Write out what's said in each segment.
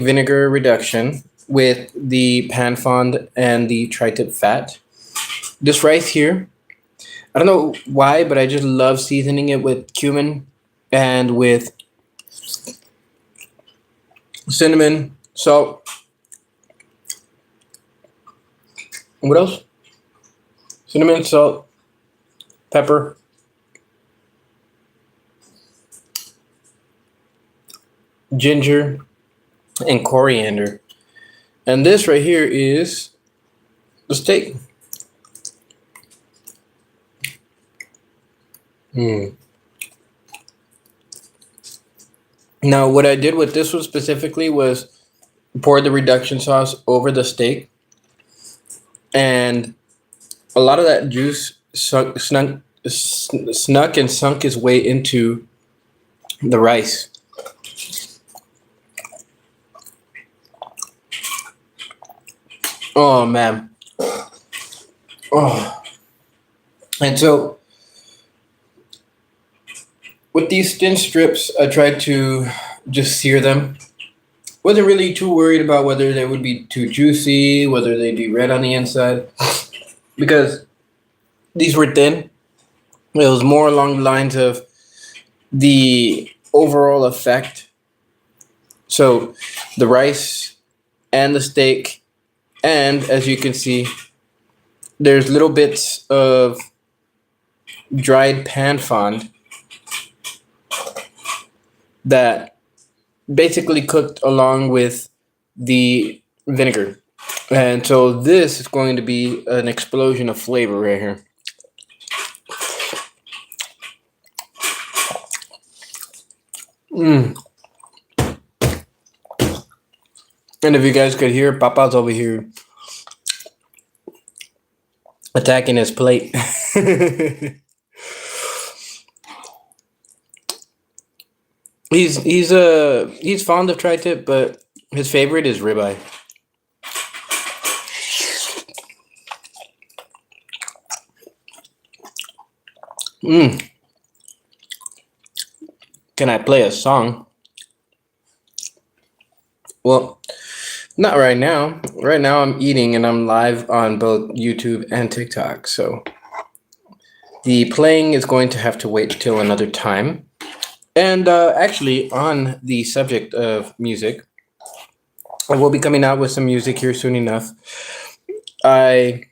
vinegar reduction with the pan fond and the tri-tip fat. This rice here, I don't know why, but I just love seasoning it with cumin and with cinnamon, salt. What else? Cinnamon, salt, pepper, ginger, and coriander. And this right here is the steak. Mm. Now, what I did with this one specifically was pour the reduction sauce over the steak, and a lot of that juice snuck and sunk its way into the rice. Oh man. Oh. And so with these thin strips, I tried to just sear them. Wasn't really too worried about whether they would be too juicy, whether they'd be red on the inside, because these were thin. It was more along the lines of the overall effect. So the rice and the steak, and as you can see, there's little bits of dried pan fond that basically cooked along with the vinegar. And so this is going to be an explosion of flavor right here. Mm. And if you guys could hear, Papa's over here attacking his plate. He's fond of tri-tip, but his favorite is ribeye. Mm. Can I play a song? Well, not right now. Right now I'm eating and I'm live on both YouTube and TikTok. So the playing is going to have to wait till another time. And actually, on the subject of music, I will be coming out with some music here soon enough. I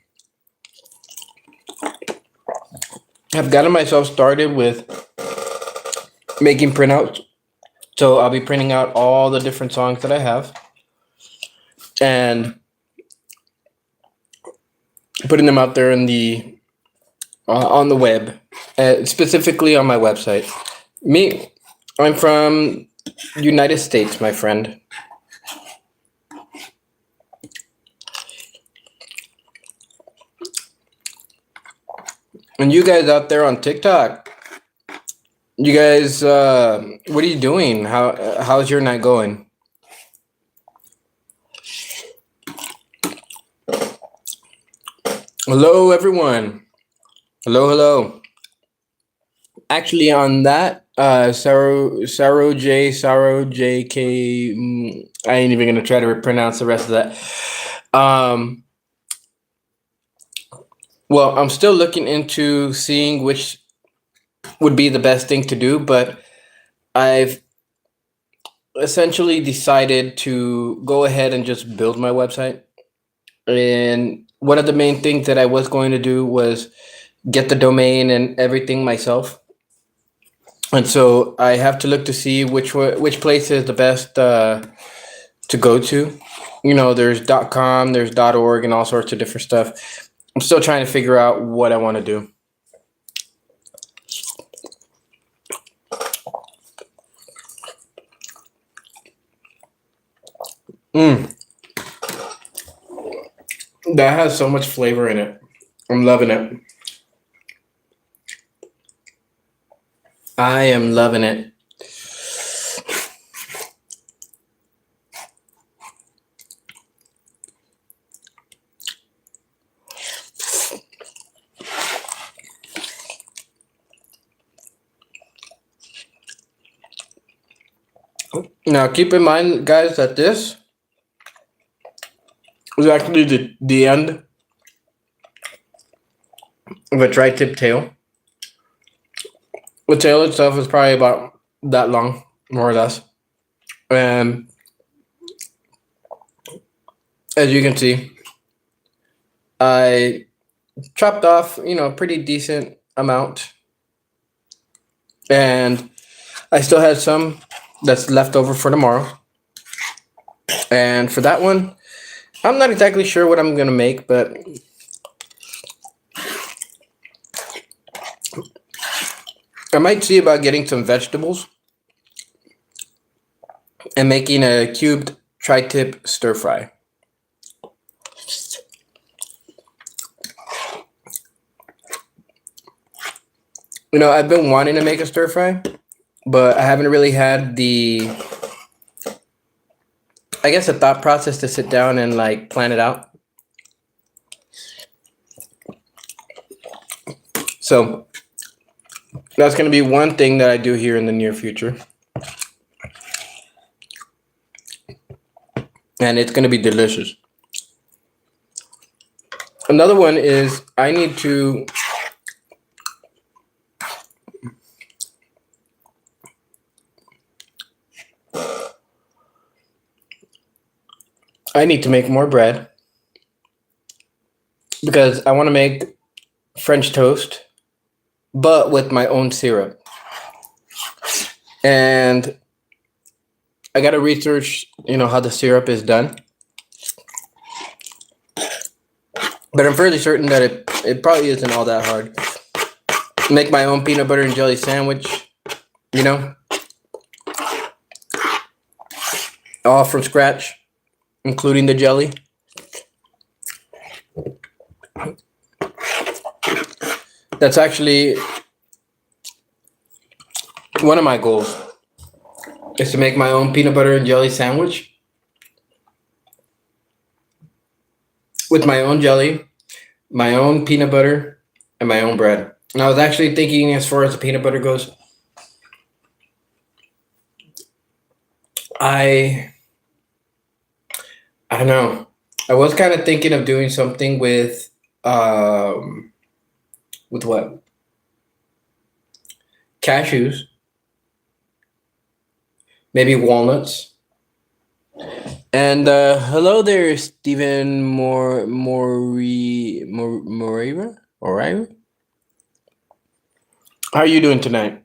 have gotten myself started with making printouts. So I'll be printing out all the different songs that I have and putting them out there in the on the web, specifically on my website. Me, I'm from United States, my friend. And you guys out there on TikTok, you guys, what are you doing? How's your night going? Hello, everyone. Hello. Actually, on that, Saro J K. I ain't even gonna try to pronounce the rest of that. Well, I'm still looking into seeing which would be the best thing to do, but I've essentially decided to go ahead and just build my website. And one of the main things that I was going to do was get the domain and everything myself. And so I have to look to see which place is the best to go to. You know, there's .com, there's .org, and all sorts of different stuff. I'm still trying to figure out what I want to do. That has so much flavor in it. I'm loving it. I am loving it. Now, keep in mind, guys, that this was actually the end of a tri-tip tail. The tail itself is probably about that long, more or less. And as you can see, I chopped off, a pretty decent amount. And I still had some that's left over for tomorrow. And for that one, I'm not exactly sure what I'm going to make, but I might see about getting some vegetables and making a cubed tri-tip stir fry. I've been wanting to make a stir fry, but I haven't really had the thought process to sit down and like plan it out. So that's going to be one thing that I do here in the near future. And it's going to be delicious. Another one is I need to make more bread because I want to make French toast, but with my own syrup. And I got to research, how the syrup is done. But I'm fairly certain that it probably isn't all that hard. Make my own peanut butter and jelly sandwich, all from scratch, including the jelly. That's actually one of my goals, is to make my own peanut butter and jelly sandwich with my own jelly, my own peanut butter, and my own bread. And I was actually thinking, as far as the peanut butter goes, I don't know. I was kind of thinking of doing something with what? Cashews, maybe walnuts. And hello there, Stephen Moreira. How are you doing tonight?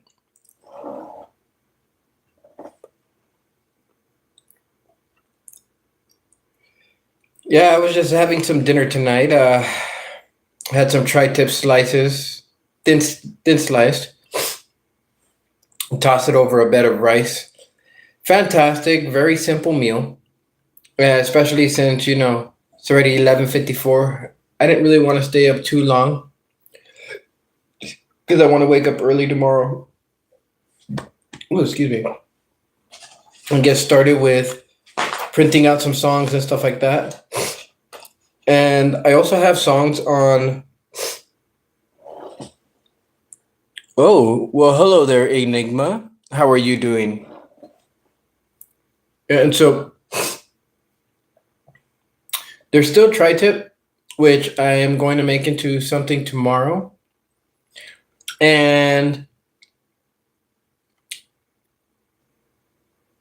Yeah, I was just having some dinner tonight. Had some tri-tip slices, thin sliced. Toss it over a bed of rice. Fantastic, very simple meal. Especially since it's already 11:54. I didn't really want to stay up too long because I want to wake up early tomorrow. Oh, excuse me. And get started with printing out some songs and stuff like that. And I also have songs on. Oh, well, hello there, Enigma. How are you doing? And so there's still tri-tip, which I am going to make into something tomorrow. And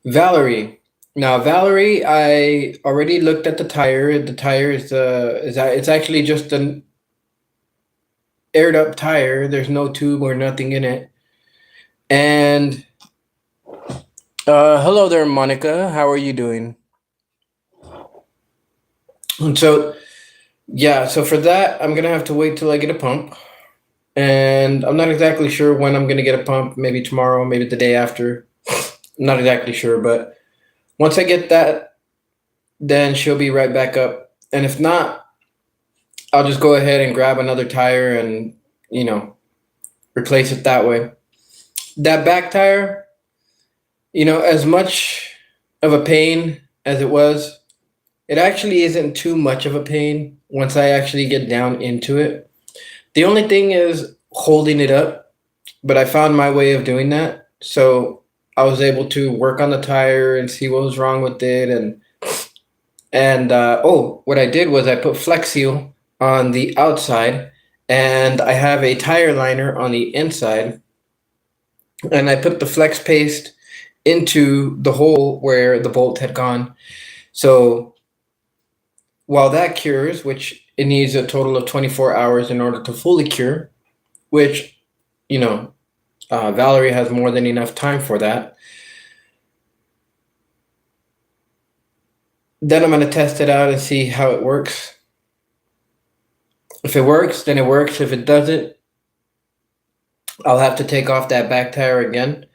Valerie. Now, Valerie, I already looked at the tire. The tire is it's actually just an aired up tire. There's no tube or nothing in it. And hello there, Monica. How are you doing? And so, yeah, so for that, I'm gonna have to wait till I get a pump. And I'm not exactly sure when I'm gonna get a pump. Maybe tomorrow, maybe the day after. I'm not exactly sure, but once I get that, then she'll be right back up. And if not, I'll just go ahead and grab another tire and, replace it that way. That back tire, as much of a pain as it was, it actually isn't too much of a pain once I actually get down into it. The only thing is holding it up, but I found my way of doing that. So I was able to work on the tire and see what was wrong with it And what I did was I put Flex Seal on the outside, and I have a tire liner on the inside, and I put the flex paste into the hole where the bolt had gone. So while that cures, which it needs a total of 24 hours in order to fully cure, which, you know, Valerie has more than enough time for that. Then I'm going to test it out and see how it works. If it works, then it works. If it doesn't, I'll have to take off that back tire again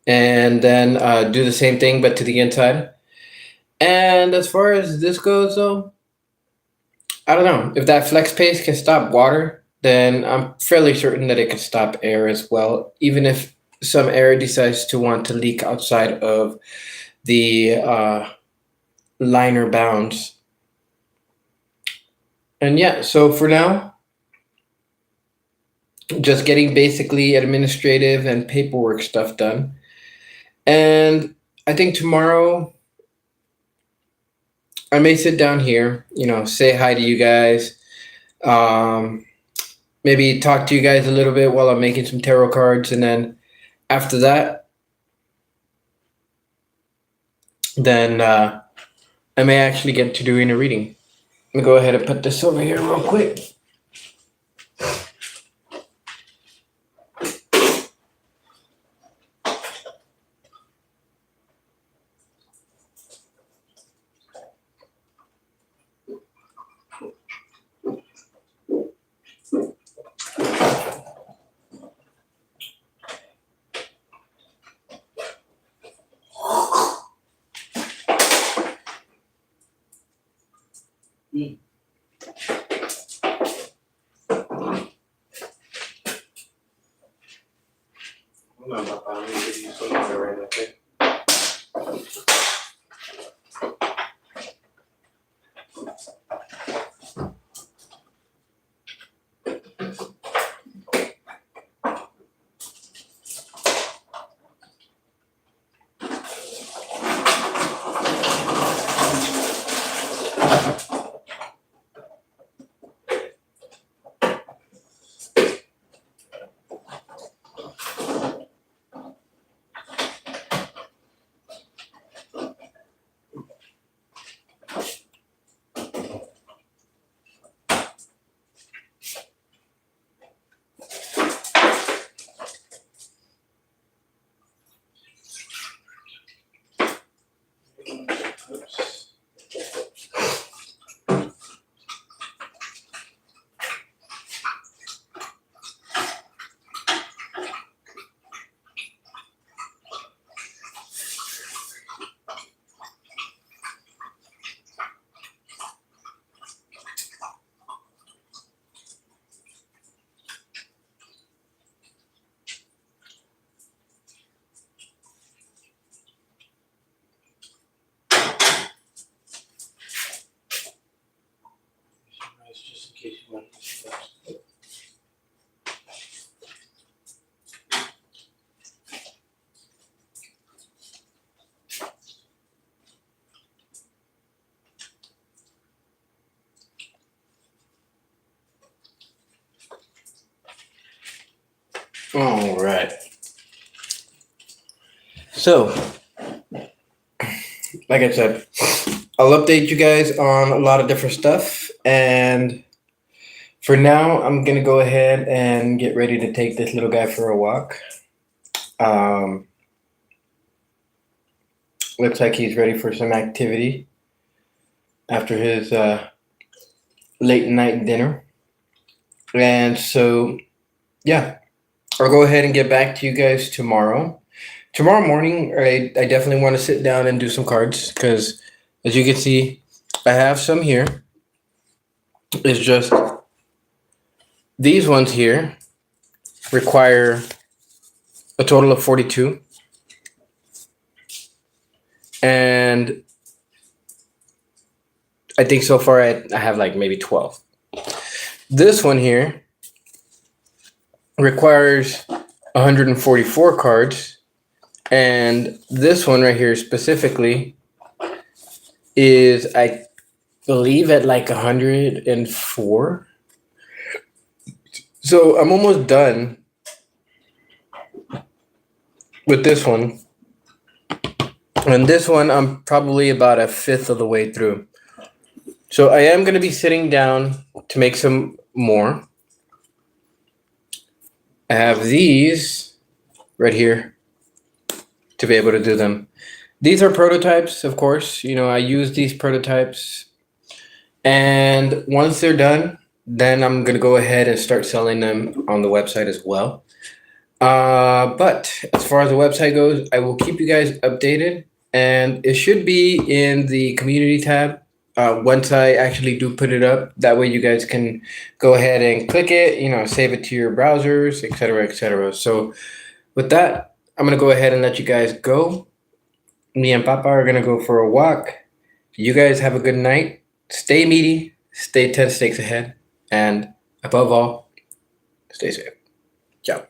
and then do the same thing, but to the inside. And as far as this goes, though, I don't know. If that flex paste can stop water, then I'm fairly certain that it can stop air as well, even if some air decides to want to leak outside of the liner bounds. And yeah, so for now, just getting basically administrative and paperwork stuff done. And I think tomorrow I may sit down here, say hi to you guys. Um, Maybe talk to you guys a little bit while I'm making some tarot cards. And then after that, then I may actually get to doing a reading. Let me go ahead and put this over here real quick. Just in case you want to see that. All right. So, like I said, I'll update you guys on a lot of different stuff. And for now, I'm going to go ahead and get ready to take this little guy for a walk. Looks like he's ready for some activity after his late night dinner. And so, yeah, I'll go ahead and get back to you guys tomorrow. Tomorrow morning, I definitely want to sit down and do some cards because, as you can see, I have some here. It's just these ones here require a total of 42. And I think so far I have like maybe 12. This one here requires 144 cards. And this one right here specifically is, I believe at like 104. So I'm almost done with this one. And this one, I'm probably about a fifth of the way through. So I am going to be sitting down to make some more. I have these right here to be able to do them. These are prototypes, of course. You know, I use these prototypes. And once they're done, then I'm going to go ahead and start selling them on the website as well. But as far as the website goes, I will keep you guys updated, and it should be in the community tab once I actually do put it up. That way, you guys can go ahead and click it, you know, save it to your browsers, etc., etc. So, with that, I'm gonna go ahead and let you guys go. Me and Papa are gonna go for a walk. You guys have a good night. Stay meaty, stay 10 steaks ahead, and above all, stay safe. Ciao.